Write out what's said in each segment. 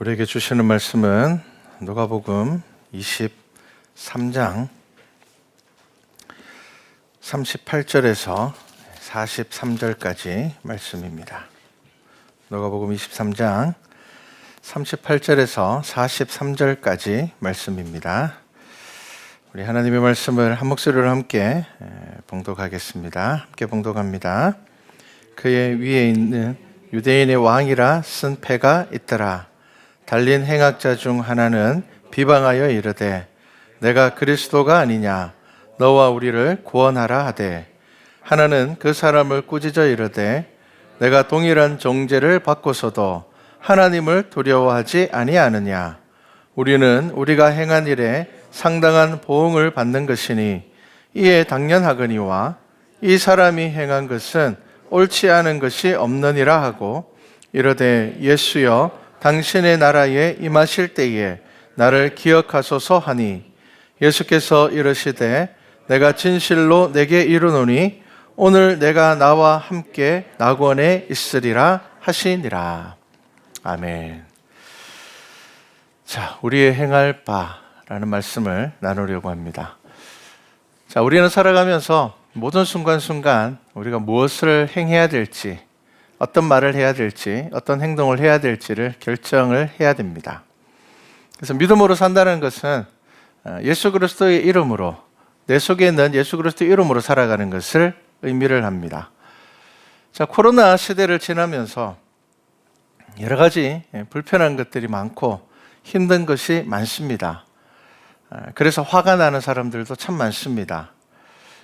우리에게 주시는 말씀은 누가복음 23장 38절에서 43절까지 말씀입니다. 누가복음 23장 38절에서 43절까지 말씀입니다. 우리 하나님의 말씀을 한 목소리로 함께 봉독하겠습니다. 함께 봉독합니다. 그의 위에 있는 유대인의 왕이라 쓴 패가 있더라. 달린 행악자 중 하나는 비방하여 이르되 내가 그리스도가 아니냐 너와 우리를 구원하라 하되, 하나는 그 사람을 꾸짖어 이르되 내가 동일한 정죄를 받고서도 하나님을 두려워하지 아니하느냐. 우리는 우리가 행한 일에 상당한 보응을 받는 것이니 이에 당연하거니와 이 사람이 행한 것은 옳지 않은 것이 없느니라 하고 이르되 예수여 당신의 나라에 임하실 때에 나를 기억하소서 하니, 예수께서 이르시되 내가 진실로 내게 이르노니 오늘 내가 나와 함께 낙원에 있으리라 하시니라. 아멘. 자, 우리의 행할 바라는 말씀을 나누려고 합니다. 자, 우리는 살아가면서 모든 순간순간 우리가 무엇을 행해야 될지, 어떤 말을 해야 될지, 어떤 행동을 해야 될지를 결정을 해야 됩니다. 그래서 믿음으로 산다는 것은 예수 그리스도의 이름으로, 내 속에 있는 예수 그리스도의 이름으로 살아가는 것을 의미를 합니다. 자, 코로나 시대를 지나면서 여러 가지 불편한 것들이 많고 힘든 것이 많습니다. 그래서 화가 나는 사람들도 참 많습니다.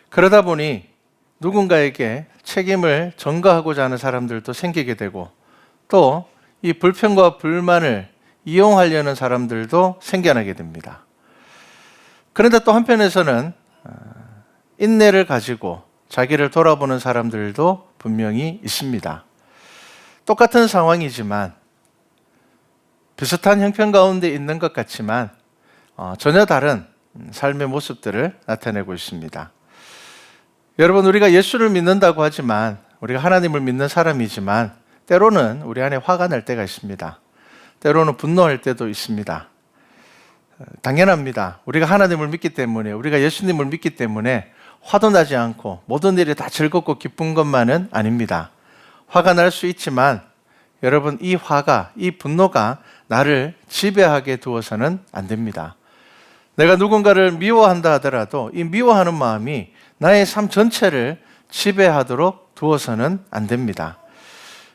그러다 보니 누군가에게 책임을 전가하고자 하는 사람들도 생기게 되고, 또 이 불평과 불만을 이용하려는 사람들도 생겨나게 됩니다. 그런데 또 한편에서는 인내를 가지고 자기를 돌아보는 사람들도 분명히 있습니다. 똑같은 상황이지만, 비슷한 형편 가운데 있는 것 같지만 전혀 다른 삶의 모습들을 나타내고 있습니다. 여러분, 우리가 예수를 믿는다고 하지만, 우리가 하나님을 믿는 사람이지만 때로는 우리 안에 화가 날 때가 있습니다. 때로는 분노할 때도 있습니다. 당연합니다. 우리가 하나님을 믿기 때문에, 우리가 예수님을 믿기 때문에 화도 나지 않고 모든 일이 다 즐겁고 기쁜 것만은 아닙니다. 화가 날 수 있지만 여러분, 이 화가, 이 분노가 나를 지배하게 두어서는 안 됩니다. 내가 누군가를 미워한다 하더라도 이 미워하는 마음이 나의 삶 전체를 지배하도록 두어서는 안 됩니다.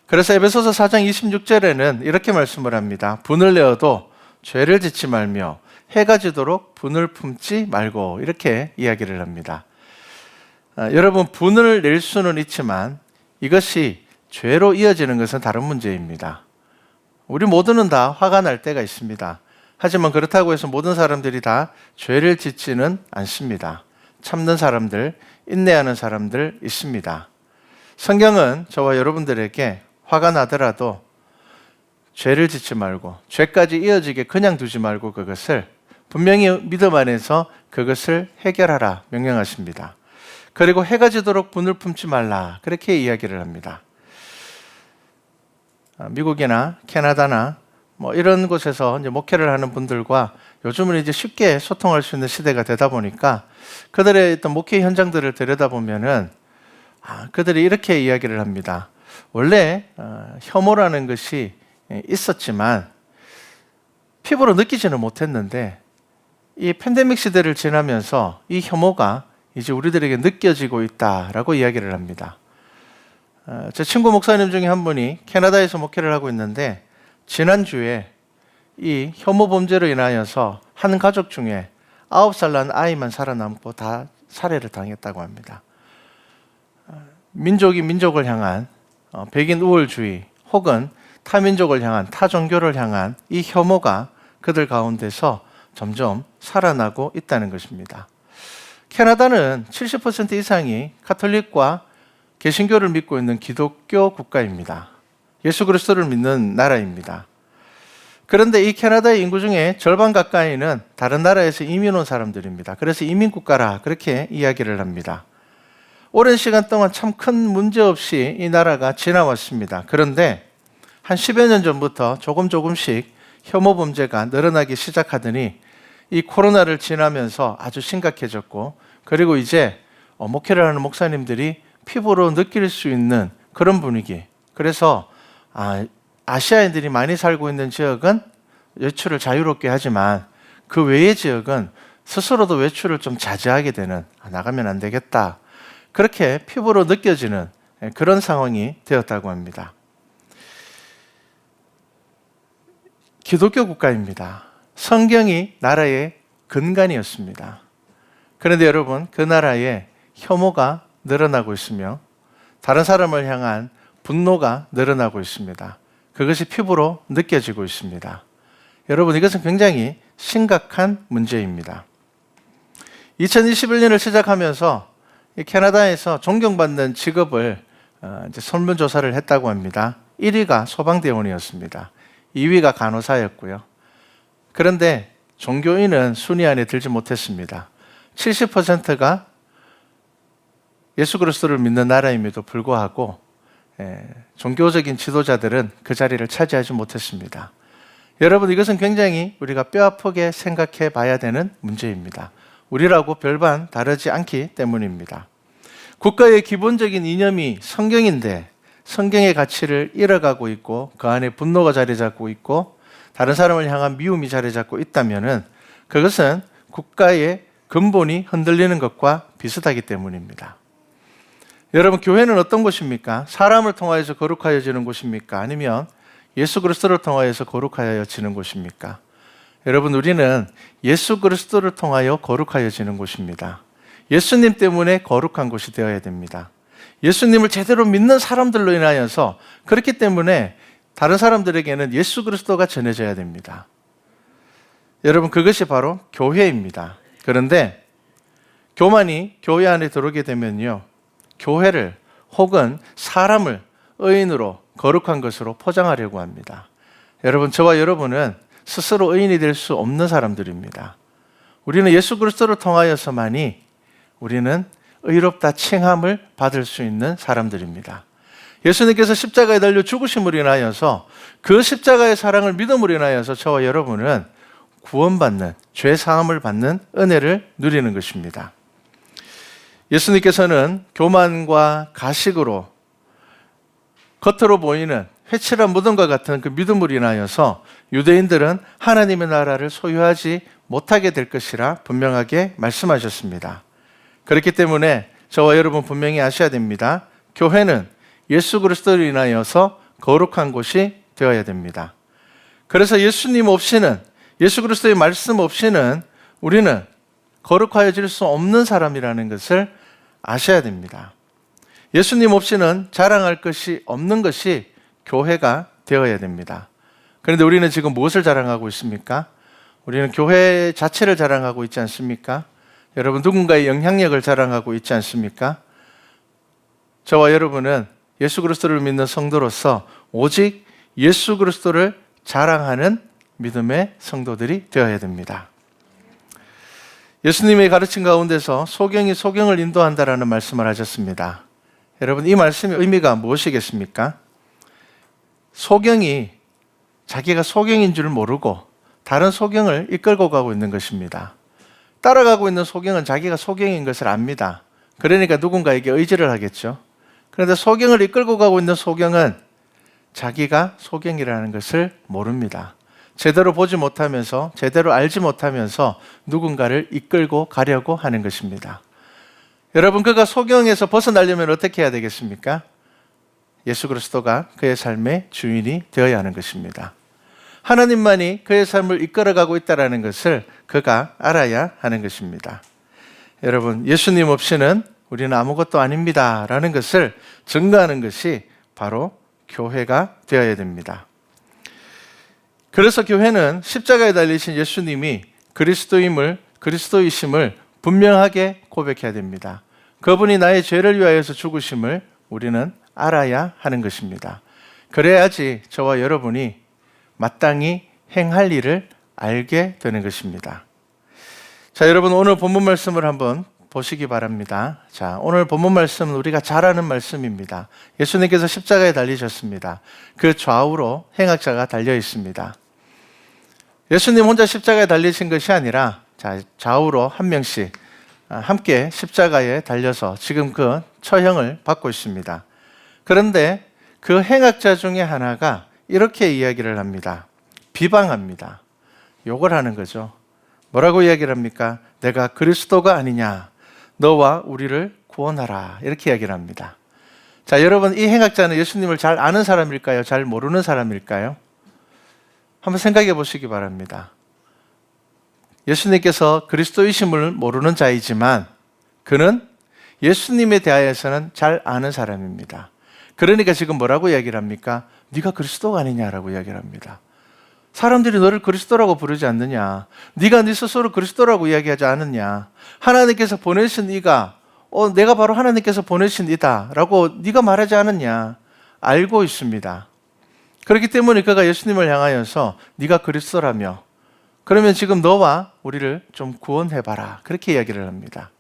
그래서 에베소서 4장 26절에는 이렇게 말씀을 합니다. 분을 내어도 죄를 짓지 말며 해가 지도록 분을 품지 말고, 이렇게 이야기를 합니다. 여러분, 분을 낼 수는 있지만 이것이 죄로 이어지는 것은 다른 문제입니다. 우리 모두는 다 화가 날 때가 있습니다. 하지만 그렇다고 해서 모든 사람들이 다 죄를 짓지는 않습니다. 참는 사람들, 인내하는 사람들 있습니다. 성경은 저와 여러분들에게 화가 나더라도 죄를 짓지 말고, 죄까지 이어지게 그냥 두지 말고 그것을 분명히 믿음 안에서 그것을 해결하라 명령하십니다. 그리고 해가 지도록 분을 품지 말라, 그렇게 이야기를 합니다. 미국이나 캐나다나 이런 곳에서 이제 목회를 하는 분들과 요즘은 이제 쉽게 소통할 수 있는 시대가 되다 보니까 그들의 어떤 목회 현장들을 들여다보면은 그들이 이렇게 이야기를 합니다. 원래 혐오라는 것이 있었지만 피부로 느끼지는 못했는데 이 팬데믹 시대를 지나면서 이 혐오가 이제 우리들에게 느껴지고 있다라고 이야기를 합니다. 제 친구 목사님 중에 한 분이 캐나다에서 목회를 하고 있는데, 지난주에 이 혐오 범죄로 인하여서 한 가족 중에 9살 난 아이만 살아남고 다 살해를 당했다고 합니다. 민족이 민족을 향한 백인 우월주의, 혹은 타민족을 향한, 타종교를 향한 이 혐오가 그들 가운데서 점점 살아나고 있다는 것입니다. 캐나다는 70% 이상이 카톨릭과 개신교를 믿고 있는 기독교 국가입니다. 예수 그리스도를 믿는 나라입니다. 그런데 이 캐나다의 인구 중에 절반 가까이는 다른 나라에서 이민 온 사람들입니다. 그래서 이민국가라, 그렇게 이야기를 합니다. 오랜 시간 동안 참 큰 문제 없이 이 나라가 지나왔습니다. 그런데 한 10여 년 전부터 조금씩 혐오 범죄가 늘어나기 시작하더니 이 코로나를 지나면서 아주 심각해졌고, 그리고 이제 목회를 하는 목사님들이 피부로 느낄 수 있는 그런 분위기. 그래서 아시아인들이 많이 살고 있는 지역은 외출을 자유롭게 하지만 그 외의 지역은 스스로도 외출을 좀 자제하게 되는, 나가면 안 되겠다, 그렇게 피부로 느껴지는 그런 상황이 되었다고 합니다. 기독교 국가입니다. 성경이 나라의 근간이었습니다. 그런데 여러분, 그 나라에 혐오가 늘어나고 있으며 다른 사람을 향한 분노가 늘어나고 있습니다. 그것이 피부로 느껴지고 있습니다. 여러분, 이것은 굉장히 심각한 문제입니다. 2021년을 시작하면서 캐나다에서 존경받는 직업을 설문조사를 했다고 합니다. 1위가 소방대원이었습니다. 2위가 간호사였고요. 그런데 종교인은 순위 안에 들지 못했습니다. 70%가 예수 그리스도를 믿는 나라임에도 불구하고 종교적인 지도자들은 그 자리를 차지하지 못했습니다. 여러분, 이것은 굉장히 우리가 뼈아프게 생각해 봐야 되는 문제입니다. 우리라고 별반 다르지 않기 때문입니다. 국가의 기본적인 이념이 성경인데 성경의 가치를 잃어가고 있고 그 안에 분노가 자리 잡고 있고 다른 사람을 향한 미움이 자리 잡고 있다면 그것은 국가의 근본이 흔들리는 것과 비슷하기 때문입니다. 여러분, 교회는 어떤 곳입니까? 사람을 통하여서 거룩하여지는 곳입니까? 아니면 예수 그리스도를 통하여서 거룩하여지는 곳입니까? 여러분, 우리는 예수 그리스도를 통하여 거룩하여지는 곳입니다. 예수님 때문에 거룩한 곳이 되어야 됩니다. 예수님을 제대로 믿는 사람들로 인하여서, 그렇기 때문에 다른 사람들에게는 예수 그리스도가 전해져야 됩니다. 여러분, 그것이 바로 교회입니다. 그런데 교만이 교회 안에 들어오게 되면요, 교회를 혹은 사람을 의인으로 거룩한 것으로 포장하려고 합니다. 여러분, 저와 여러분은 스스로 의인이 될 수 없는 사람들입니다. 우리는 예수 그리스도를 통하여서만이 우리는 의롭다 칭함을 받을 수 있는 사람들입니다. 예수님께서 십자가에 달려 죽으심으로 인하여서 그 십자가의 사랑을 믿음으로 인하여서 저와 여러분은 구원받는, 죄 사함을 받는 은혜를 누리는 것입니다. 예수님께서는 교만과 가식으로 겉으로 보이는 회칠한 무덤과 같은 그 믿음으로 인하여서 유대인들은 하나님의 나라를 소유하지 못하게 될 것이라 분명하게 말씀하셨습니다. 그렇기 때문에 저와 여러분 분명히 아셔야 됩니다. 교회는 예수 그리스도로 인하여서 거룩한 곳이 되어야 됩니다. 그래서 예수님 없이는, 예수 그리스도의 말씀 없이는 우리는 거룩하여질 수 없는 사람이라는 것을 아셔야 됩니다. 예수님 없이는 자랑할 것이 없는 것이 교회가 되어야 됩니다. 그런데 우리는 지금 무엇을 자랑하고 있습니까? 우리는 교회 자체를 자랑하고 있지 않습니까? 여러분, 누군가의 영향력을 자랑하고 있지 않습니까? 저와 여러분은 예수 그리스도를 믿는 성도로서 오직 예수 그리스도를 자랑하는 믿음의 성도들이 되어야 됩니다. 예수님의 가르침 가운데서 소경이 소경을 인도한다라는 말씀을 하셨습니다. 여러분, 이 말씀의 의미가 무엇이겠습니까? 소경이 자기가 소경인 줄 모르고 다른 소경을 이끌고 가고 있는 것입니다. 따라가고 있는 소경은 자기가 소경인 것을 압니다. 그러니까 누군가에게 의지를 하겠죠. 그런데 소경을 이끌고 가고 있는 소경은 자기가 소경이라는 것을 모릅니다. 제대로 보지 못하면서, 제대로 알지 못하면서 누군가를 이끌고 가려고 하는 것입니다. 여러분, 그가 소경에서 벗어나려면 어떻게 해야 되겠습니까? 예수 그리스도가 그의 삶의 주인이 되어야 하는 것입니다. 하나님만이 그의 삶을 이끌어가고 있다는 것을 그가 알아야 하는 것입니다. 여러분, 예수님 없이는 우리는 아무것도 아닙니다 라는 것을 증거하는 것이 바로 교회가 되어야 됩니다. 그래서 교회는 십자가에 달리신 예수님이 그리스도이심을 분명하게 고백해야 됩니다. 그분이 나의 죄를 위하여서 죽으심을 우리는 알아야 하는 것입니다. 그래야지 저와 여러분이 마땅히 행할 일을 알게 되는 것입니다. 자, 여러분, 오늘 본문 말씀을 한번 보시기 바랍니다. 자, 오늘 본문 말씀은 우리가 잘 아는 말씀입니다. 예수님께서 십자가에 달리셨습니다. 그 좌우로 행악자가 달려 있습니다. 예수님 혼자 십자가에 달리신 것이 아니라 좌우로 한 명씩 함께 십자가에 달려서 지금 그 처형을 받고 있습니다. 그런데 그 행악자 중에 하나가 이렇게 이야기를 합니다. 비방합니다. 욕을 하는 거죠. 뭐라고 이야기를 합니까? 내가 그리스도가 아니냐? 너와 우리를 구원하라. 이렇게 이야기를 합니다. 자, 여러분, 이 행악자는 예수님을 잘 아는 사람일까요? 잘 모르는 사람일까요? 한번 생각해 보시기 바랍니다. 예수님께서 그리스도이심을 모르는 자이지만 그는 예수님에 대하여서는 잘 아는 사람입니다. 그러니까 지금 뭐라고 이야기를 합니까? 네가 그리스도가 아니냐라고 이야기를 합니다. 사람들이 너를 그리스도라고 부르지 않느냐? 네가 네 스스로 그리스도라고 이야기하지 않느냐? 하나님께서 보내신 이가 내가 바로 하나님께서 보내신 이다 라고 네가 말하지 않았냐? 알고 있습니다. 그렇기 때문에 그가 예수님을 향하여서 네가 그리스도라며 그러면 지금 너와 우리를 좀 구원해봐라. 그렇게 이야기를 합니다.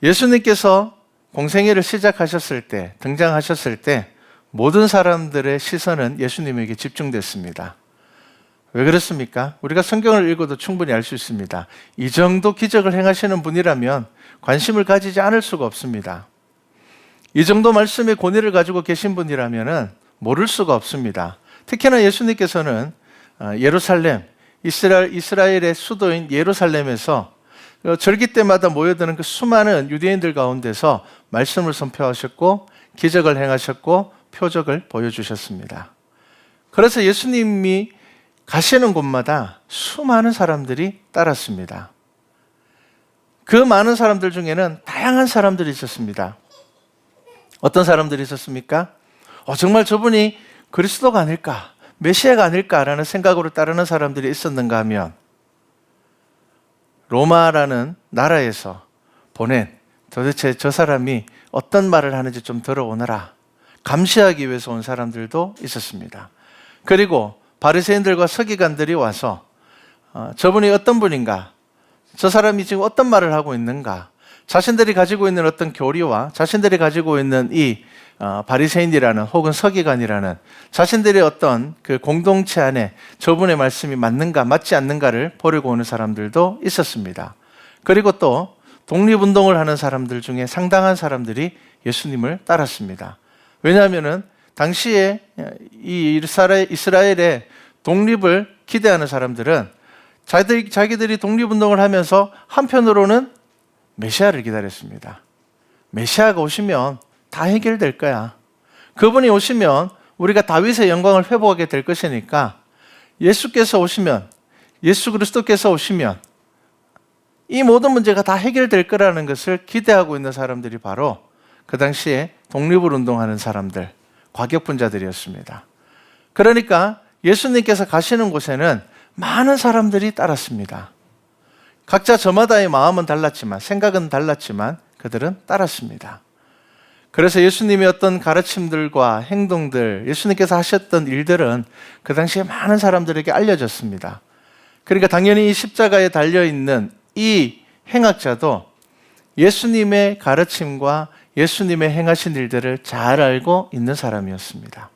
예수님께서 공생애를 시작하셨을 때, 등장하셨을 때 모든 사람들의 시선은 예수님에게 집중됐습니다. 왜 그렇습니까? 우리가 성경을 읽어도 충분히 알 수 있습니다. 이 정도 기적을 행하시는 분이라면 관심을 가지지 않을 수가 없습니다. 이 정도 말씀의 권위를 가지고 계신 분이라면 모를 수가 없습니다. 특히나 예수님께서는 예루살렘, 이스라엘의 수도인 예루살렘에서 절기 때마다 모여드는 그 수많은 유대인들 가운데서 말씀을 선포하셨고 기적을 행하셨고 표적을 보여주셨습니다. 그래서 예수님이 가시는 곳마다 수많은 사람들이 따랐습니다. 그 많은 사람들 중에는 다양한 사람들이 있었습니다. 어떤 사람들이 있었습니까? 정말 저분이 그리스도가 아닐까, 메시아가 아닐까라는 생각으로 따르는 사람들이 있었는가 하면 로마라는 나라에서 보낸 도대체 저 사람이 어떤 말을 하는지 좀 들어오너라 감시하기 위해서 온 사람들도 있었습니다. 그리고 바리새인들과 서기관들이 와서 저분이 어떤 분인가, 저 사람이 지금 어떤 말을 하고 있는가, 자신들이 가지고 있는 어떤 교리와 자신들이 가지고 있는 이 바리새인이라는 혹은 서기관이라는 자신들의 어떤 그 공동체 안에 저분의 말씀이 맞는가 맞지 않는가를 보려고 오는 사람들도 있었습니다. 그리고 또 독립운동을 하는 사람들 중에 상당한 사람들이 예수님을 따랐습니다. 왜냐하면 당시에 이 이스라엘의 독립을 기대하는 사람들은 자기들이 독립운동을 하면서 한편으로는 메시아를 기다렸습니다. 메시아가 오시면 다 해결될 거야. 그분이 오시면 우리가 다윗의 영광을 회복하게 될 것이니까 예수께서 오시면, 예수 그리스도께서 오시면 이 모든 문제가 다 해결될 거라는 것을 기대하고 있는 사람들이 바로 그 당시에 독립을 운동하는 사람들, 과격분자들이었습니다. 그러니까 예수님께서 가시는 곳에는 많은 사람들이 따랐습니다. 각자 저마다의 마음은 달랐지만, 생각은 달랐지만 그들은 따랐습니다. 그래서 예수님의 어떤 가르침들과 행동들, 예수님께서 하셨던 일들은 그 당시에 많은 사람들에게 알려졌습니다. 그러니까 당연히 이 십자가에 달려있는 이 행악자도 예수님의 가르침과 예수님의 행하신 일들을 잘 알고 있는 사람이었습니다.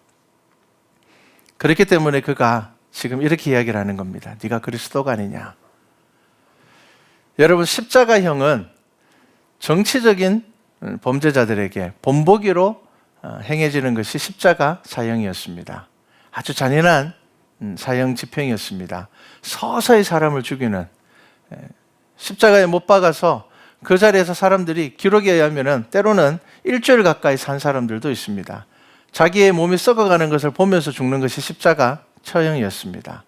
그렇기 때문에 그가 지금 이렇게 이야기를 하는 겁니다. 네가 그리스도가 아니냐. 여러분, 십자가형은 정치적인 범죄자들에게 본보기로 행해지는 것이 십자가 사형이었습니다. 아주 잔인한 사형 집행이었습니다. 서서히 사람을 죽이는, 십자가에 못 박아서 그 자리에서 사람들이 기록에 의하면 때로는 일주일 가까이 산 사람들도 있습니다. 자기의 몸이 썩어가는 것을 보면서 죽는 것이 십자가 처형이었습니다.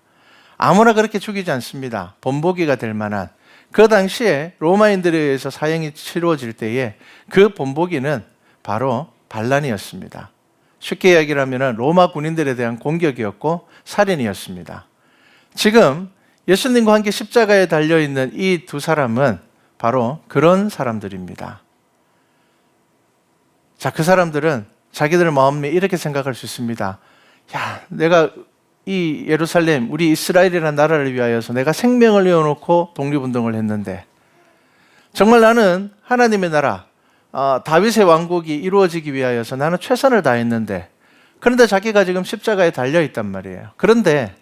아무나 그렇게 죽이지 않습니다. 본보기가 될 만한. 그 당시에 로마인들에 의해서 사형이 치루어질 때에 그 본보기는 바로 반란이었습니다. 쉽게 이야기를 하면 로마 군인들에 대한 공격이었고 살인이었습니다. 지금 예수님과 함께 십자가에 달려있는 이 두 사람은 바로 그런 사람들입니다. 자, 그 사람들은 자기들 마음에 이렇게 생각할 수 있습니다. 야, 내가 이 예루살렘, 우리 이스라엘이라는 나라를 위하여서 내가 생명을 내어놓고 독립운동을 했는데 정말 나는 하나님의 나라, 다윗의 왕국이 이루어지기 위하여서 나는 최선을 다했는데 그런데 자기가 지금 십자가에 달려있단 말이에요. 그런데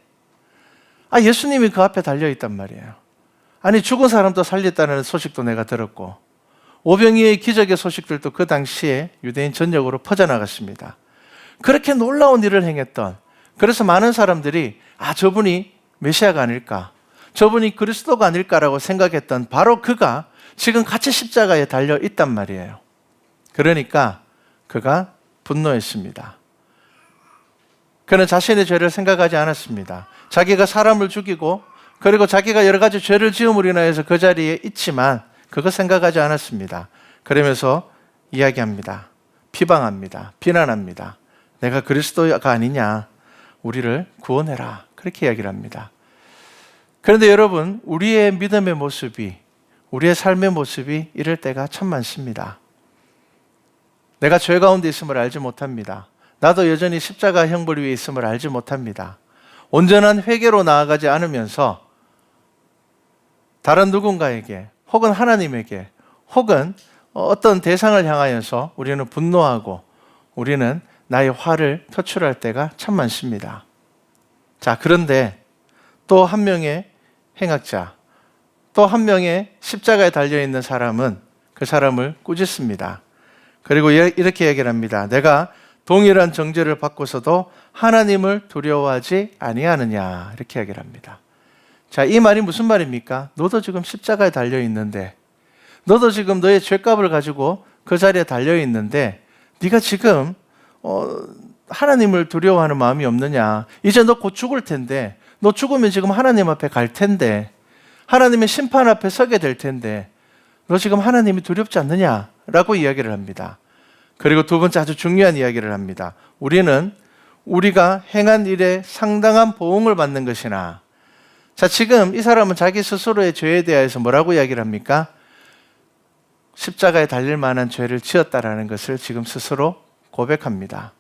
예수님이 그 앞에 달려있단 말이에요. 아니, 죽은 사람도 살렸다는 소식도 내가 들었고, 오병이의 기적의 소식들도 그 당시에 유대인 전역으로 퍼져나갔습니다. 그렇게 놀라운 일을 행했던, 그래서 많은 사람들이 저분이 메시아가 아닐까, 저분이 그리스도가 아닐까라고 생각했던 바로 그가 지금 같이 십자가에 달려 있단 말이에요. 그러니까 그가 분노했습니다. 그는 자신의 죄를 생각하지 않았습니다. 자기가 사람을 죽이고 그리고 자기가 여러 가지 죄를 지음으로 인하여서 그 자리에 있지만 그거 생각하지 않았습니다. 그러면서 이야기합니다. 비방합니다. 비난합니다. 내가 그리스도가 아니냐, 우리를 구원해라, 그렇게 이야기를 합니다. 그런데 여러분, 우리의 믿음의 모습이, 우리의 삶의 모습이 이럴 때가 참 많습니다. 내가 죄 가운데 있음을 알지 못합니다. 나도 여전히 십자가 형벌 위에 있음을 알지 못합니다. 온전한 회개로 나아가지 않으면서 다른 누군가에게 혹은 하나님에게 혹은 어떤 대상을 향하여서 우리는 분노하고 우리는 나의 화를 표출할 때가 참 많습니다. 자, 그런데 또 한 명의 행악자, 또 한 명의 십자가에 달려있는 사람은 그 사람을 꾸짖습니다. 그리고 이렇게 얘기를 합니다. 내가 동일한 정죄를 받고서도 하나님을 두려워하지 아니하느냐, 이렇게 얘기를 합니다. 자, 이 말이 무슨 말입니까? 너도 지금 십자가에 달려있는데, 너도 지금 너의 죄값을 가지고 그 자리에 달려있는데 네가 지금 하나님을 두려워하는 마음이 없느냐? 이제 너 곧 죽을 텐데, 너 죽으면 지금 하나님 앞에 갈 텐데, 하나님의 심판 앞에 서게 될 텐데 너 지금 하나님이 두렵지 않느냐? 라고 이야기를 합니다. 그리고 두 번째 아주 중요한 이야기를 합니다. 우리는 우리가 행한 일에 상당한 보응을 받는 것이나, 자, 지금 이 사람은 자기 스스로의 죄에 대해서 뭐라고 이야기를 합니까? 십자가에 달릴 만한 죄를 지었다라는 것을 지금 스스로 고백합니다.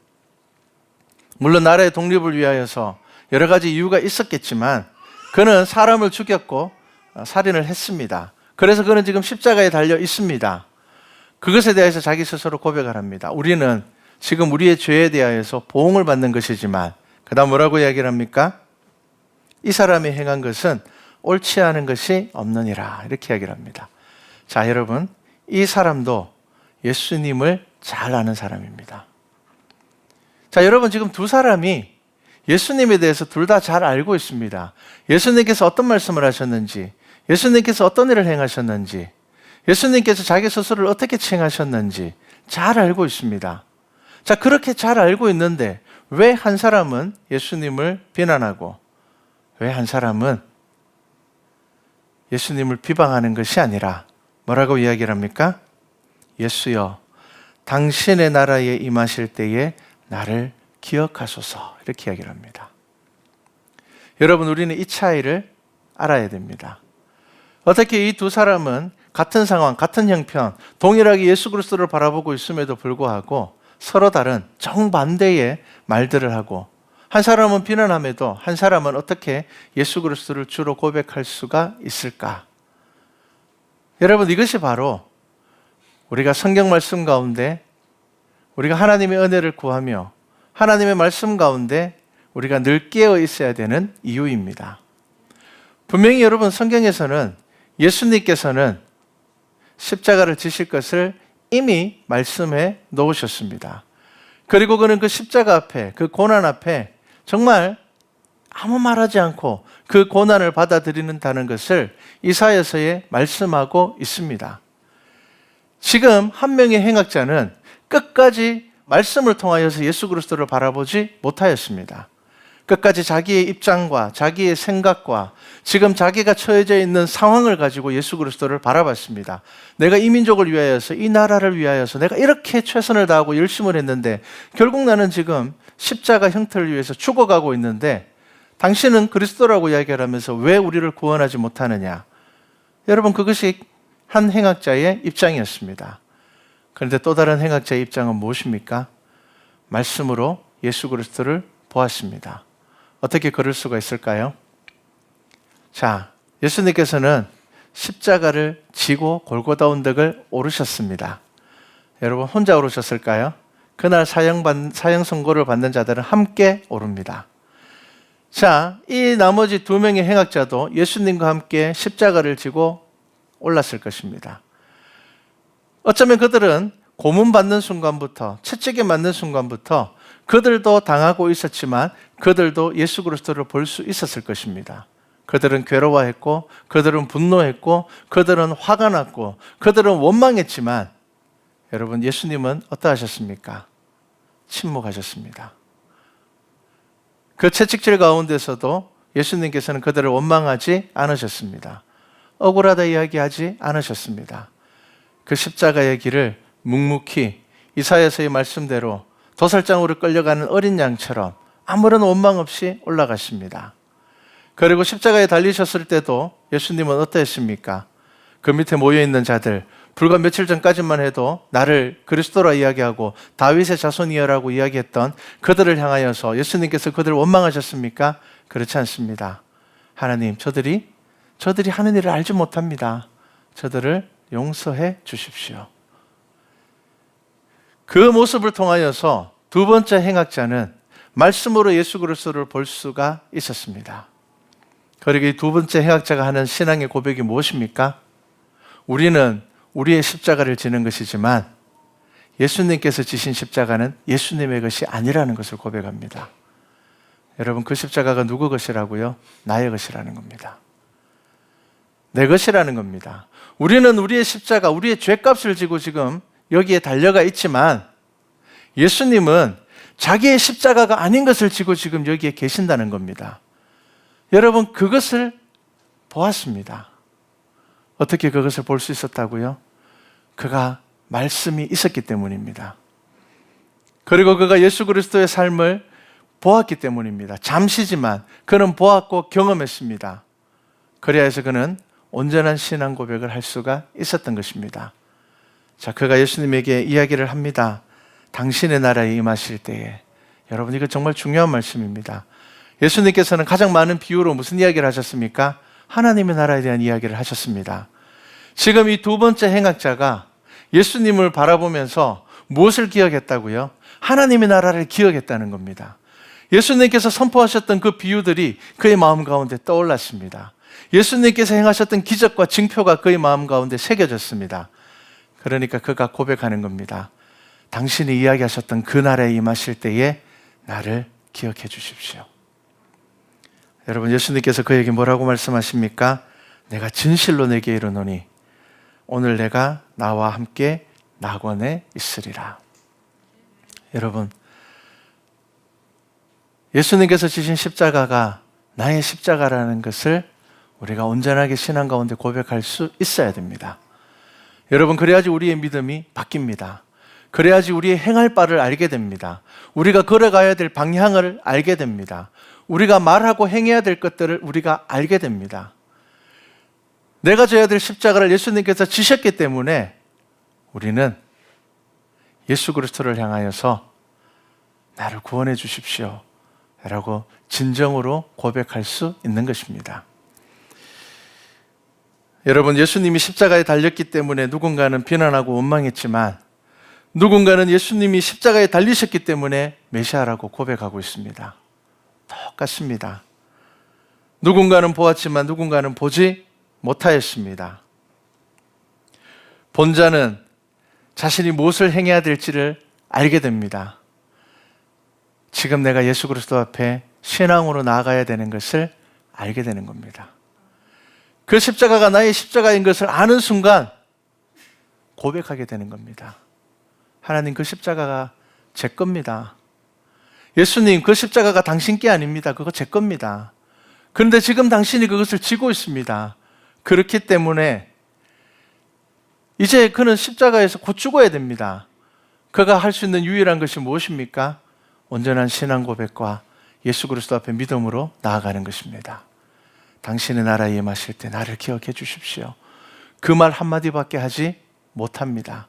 물론 나라의 독립을 위하여서 여러 가지 이유가 있었겠지만 그는 사람을 죽였고 살인을 했습니다. 그래서 그는 지금 십자가에 달려 있습니다. 그것에 대해서 자기 스스로 고백을 합니다. 우리는 지금 우리의 죄에 대하여서 보응을 받는 것이지만, 그 다음 뭐라고 이야기를 합니까? 이 사람이 행한 것은 옳지 않은 것이 없느니라, 이렇게 이야기를 합니다. 자, 여러분, 이 사람도 예수님을 잘 아는 사람입니다. 자, 여러분, 지금 두 사람이 예수님에 대해서 둘 다 잘 알고 있습니다. 예수님께서 어떤 말씀을 하셨는지, 예수님께서 어떤 일을 행하셨는지, 예수님께서 자기 스스로를 어떻게 칭하셨는지 잘 알고 있습니다. 자, 그렇게 잘 알고 있는데 왜 한 사람은 예수님을 비난하고 왜 한 사람은 예수님을 비방하는 것이 아니라 뭐라고 이야기를 합니까? 예수여, 당신의 나라에 임하실 때에 나를 기억하소서, 이렇게 이야기를 합니다. 여러분, 우리는 이 차이를 알아야 됩니다. 어떻게 이 두 사람은 같은 상황, 같은 형편, 동일하게 예수 그리스도를 바라보고 있음에도 불구하고 서로 다른 정반대의 말들을 하고, 한 사람은 비난함에도 한 사람은 어떻게 예수 그리스도를 주로 고백할 수가 있을까? 여러분, 이것이 바로 우리가 성경 말씀 가운데 우리가 하나님의 은혜를 구하며 하나님의 말씀 가운데 우리가 늘 깨어 있어야 되는 이유입니다. 분명히 여러분, 성경에서는 예수님께서는 십자가를 지실 것을 이미 말씀해 놓으셨습니다. 그리고 그는 그 십자가 앞에, 그 고난 앞에 정말 아무 말하지 않고 그 고난을 받아들이는다는 것을 이사야서에 말씀하고 있습니다. 지금 한 명의 행악자는 끝까지 말씀을 통하여서 예수 그리스도를 바라보지 못하였습니다. 끝까지 자기의 입장과 자기의 생각과 지금 자기가 처해져 있는 상황을 가지고 예수 그리스도를 바라봤습니다. 내가 이 민족을 위하여서, 이 나라를 위하여서 내가 이렇게 최선을 다하고 열심을 했는데 결국 나는 지금 십자가 형태를 위해서 죽어가고 있는데 당신은 그리스도라고 이야기를 하면서 왜 우리를 구원하지 못하느냐? 여러분, 그것이 한 행악자의 입장이었습니다. 그런데 또 다른 행악자의 입장은 무엇입니까? 말씀으로 예수 그리스도를 보았습니다. 어떻게 그럴 수가 있을까요? 자, 예수님께서는 십자가를 지고 골고다 언덕을 오르셨습니다. 여러분, 혼자 오르셨을까요? 그날 사형 선고를 받는 자들은 함께 오릅니다. 자, 이 나머지 두 명의 행악자도 예수님과 함께 십자가를 지고 올랐을 것입니다. 어쩌면 그들은 고문받는 순간부터, 채찍에 맞는 순간부터 그들도 당하고 있었지만 그들도 예수 그리스도를 볼 수 있었을 것입니다. 그들은 괴로워했고, 그들은 분노했고, 그들은 화가 났고, 그들은 원망했지만 여러분, 예수님은 어떠하셨습니까? 침묵하셨습니다. 그 채찍질 가운데서도 예수님께서는 그들을 원망하지 않으셨습니다. 억울하다 이야기하지 않으셨습니다. 그 십자가의 길을 묵묵히 이사야서의 말씀대로 도살장으로 끌려가는 어린 양처럼 아무런 원망 없이 올라가십니다. 그리고 십자가에 달리셨을 때도 예수님은 어떠했습니까? 그 밑에 모여있는 자들, 불과 며칠 전까지만 해도 나를 그리스도라 이야기하고 다윗의 자손이여라고 이야기했던 그들을 향하여서 예수님께서 그들을 원망하셨습니까? 그렇지 않습니다. 하나님, 저들이 하는 일을 알지 못합니다. 저들을 용서해 주십시오. 그 모습을 통하여서 두 번째 행악자는 말씀으로 예수 그리스도를 볼 수가 있었습니다. 그리고 이 두 번째 행악자가 하는 신앙의 고백이 무엇입니까? 우리는 우리의 십자가를 지는 것이지만 예수님께서 지신 십자가는 예수님의 것이 아니라는 것을 고백합니다. 여러분, 그 십자가가 누구 것이라고요? 나의 것이라는 겁니다. 내 것이라는 겁니다. 우리는 우리의 십자가, 우리의 죄값을 지고 지금 여기에 달려가 있지만 예수님은 자기의 십자가가 아닌 것을 지고 지금 여기에 계신다는 겁니다. 여러분, 그것을 보았습니다. 어떻게 그것을 볼 수 있었다고요? 그가 말씀이 있었기 때문입니다. 그리고 그가 예수 그리스도의 삶을 보았기 때문입니다. 잠시지만 그는 보았고 경험했습니다. 그래야 해서 그는 온전한 신앙 고백을 할 수가 있었던 것입니다. 자, 그가 예수님에게 이야기를 합니다. 당신의 나라에 임하실 때에. 여러분, 이거 정말 중요한 말씀입니다. 예수님께서는 가장 많은 비유로 무슨 이야기를 하셨습니까? 하나님의 나라에 대한 이야기를 하셨습니다. 지금 이 두 번째 행악자가 예수님을 바라보면서 무엇을 기억했다고요? 하나님의 나라를 기억했다는 겁니다. 예수님께서 선포하셨던 그 비유들이 그의 마음 가운데 떠올랐습니다. 예수님께서 행하셨던 기적과 징표가 그의 마음 가운데 새겨졌습니다. 그러니까 그가 고백하는 겁니다. 당신이 이야기하셨던 그 나라에 임하실 때에 나를 기억해 주십시오. 여러분, 예수님께서 그에게 뭐라고 말씀하십니까? 내가 진실로 내게 이르노니 오늘 내가 나와 함께 낙원에 있으리라. 여러분, 예수님께서 지신 십자가가 나의 십자가라는 것을 우리가 온전하게 신앙 가운데 고백할 수 있어야 됩니다. 여러분, 그래야지 우리의 믿음이 바뀝니다. 그래야지 우리의 행할 바를 알게 됩니다. 우리가 걸어가야 될 방향을 알게 됩니다. 우리가 말하고 행해야 될 것들을 우리가 알게 됩니다. 내가 져야 될 십자가를 예수님께서 지셨기 때문에 우리는 예수 그리스도를 향하여서 나를 구원해 주십시오 라고 진정으로 고백할 수 있는 것입니다. 여러분, 예수님이 십자가에 달렸기 때문에 누군가는 비난하고 원망했지만 누군가는 예수님이 십자가에 달리셨기 때문에 메시아라고 고백하고 있습니다. 똑같습니다. 누군가는 보았지만 누군가는 보지 못하였습니다. 본 자는 자신이 무엇을 행해야 될지를 알게 됩니다. 지금 내가 예수 그리스도 앞에 신앙으로 나아가야 되는 것을 알게 되는 겁니다. 그 십자가가 나의 십자가인 것을 아는 순간 고백하게 되는 겁니다. 하나님, 그 십자가가 제 겁니다. 예수님, 그 십자가가 당신 게 아닙니다. 그거 제 겁니다. 그런데 지금 당신이 그것을 지고 있습니다. 그렇기 때문에 이제 그는 십자가에서 곧 죽어야 됩니다. 그가 할 수 있는 유일한 것이 무엇입니까? 온전한 신앙 고백과 예수 그리스도 앞에 믿음으로 나아가는 것입니다. 당신의 나라에 임하실 때 나를 기억해 주십시오. 그 말 한마디밖에 하지 못합니다.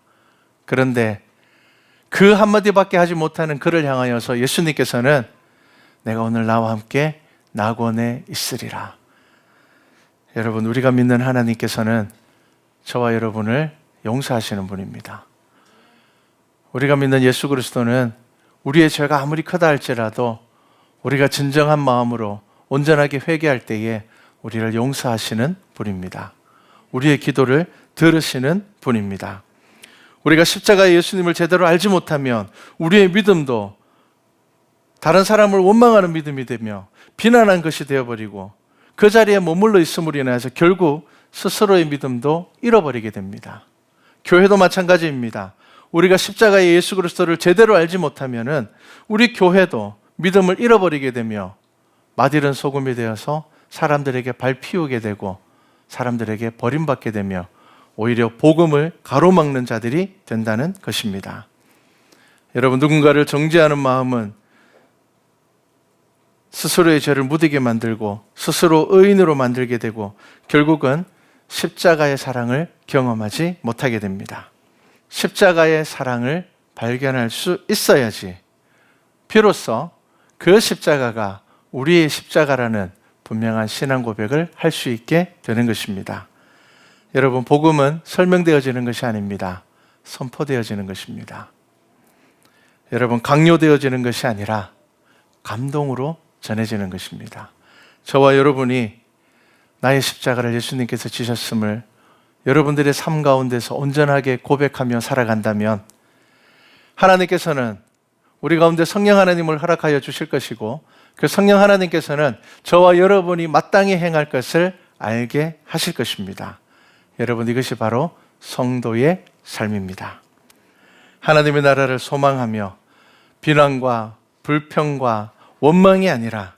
그런데 그 한마디밖에 하지 못하는 그를 향하여서 예수님께서는 내가 오늘 나와 함께 낙원에 있으리라. 여러분, 우리가 믿는 하나님께서는 저와 여러분을 용서하시는 분입니다. 우리가 믿는 예수 그리스도는 우리의 죄가 아무리 크다 할지라도 우리가 진정한 마음으로 온전하게 회개할 때에 우리를 용서하시는 분입니다. 우리의 기도를 들으시는 분입니다. 우리가 십자가의 예수님을 제대로 알지 못하면 우리의 믿음도 다른 사람을 원망하는 믿음이 되며 비난한 것이 되어버리고 그 자리에 머물러 있음으로 인해서 결국 스스로의 믿음도 잃어버리게 됩니다. 교회도 마찬가지입니다. 우리가 십자가의 예수 그리스도를 제대로 알지 못하면은 우리 교회도 믿음을 잃어버리게 되며 맛이른 소금이 되어서 사람들에게 밟히우게 되고 사람들에게 버림받게 되며 오히려 복음을 가로막는 자들이 된다는 것입니다. 여러분, 누군가를 정죄하는 마음은 스스로의 죄를 묻게 만들고 스스로 의인으로 만들게 되고 결국은 십자가의 사랑을 경험하지 못하게 됩니다. 십자가의 사랑을 발견할 수 있어야지 비로소 그 십자가가 우리의 십자가라는 분명한 신앙 고백을 할 수 있게 되는 것입니다. 여러분, 복음은 설명되어지는 것이 아닙니다. 선포되어지는 것입니다. 여러분, 강요되어지는 것이 아니라 감동으로 전해지는 것입니다. 저와 여러분이 나의 십자가를 예수님께서 지셨음을 여러분들의 삶 가운데서 온전하게 고백하며 살아간다면 하나님께서는 우리 가운데 성령 하나님을 허락하여 주실 것이고 그 성령 하나님께서는 저와 여러분이 마땅히 행할 것을 알게 하실 것입니다. 여러분, 이것이 바로 성도의 삶입니다. 하나님의 나라를 소망하며 비난과 불평과 원망이 아니라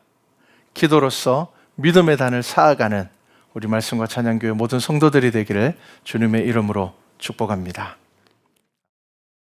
기도로서 믿음의 단을 쌓아가는 우리 말씀과 찬양교회 모든 성도들이 되기를 주님의 이름으로 축복합니다.